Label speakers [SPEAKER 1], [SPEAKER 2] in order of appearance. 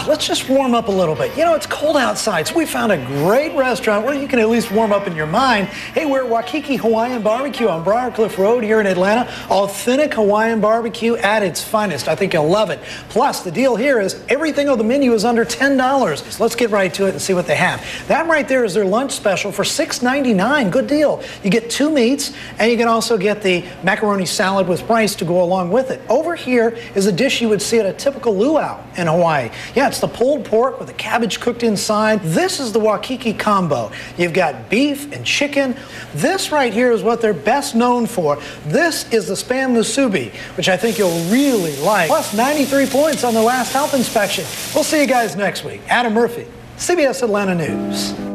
[SPEAKER 1] Let's just warm up a little bit. You know, it's cold outside, so we found a great restaurant where you can at least warm up in your mind. Hey, we're at Waikiki Hawaiian Barbecue on Briarcliff Road here in Atlanta. Authentic Hawaiian barbecue at its finest. I think you'll love it. Plus, the deal here is everything on the menu is under $10. So let's get right to it and see what they have. That right there is their lunch special for $6.99. Good deal. You get 2 meats, and you can also get the macaroni salad with rice to go along with it. Over here is a dish you would see at a typical luau in Hawaii. Yeah, it's the pulled pork with the cabbage cooked inside. This is the Waikiki combo. You've got beef and chicken. This right here is what they're best known for. This is the spam musubi, which I think you'll really like. Plus 93 points on the last health inspection. We'll see you guys next week. Adam Murphy, CBS Atlanta News.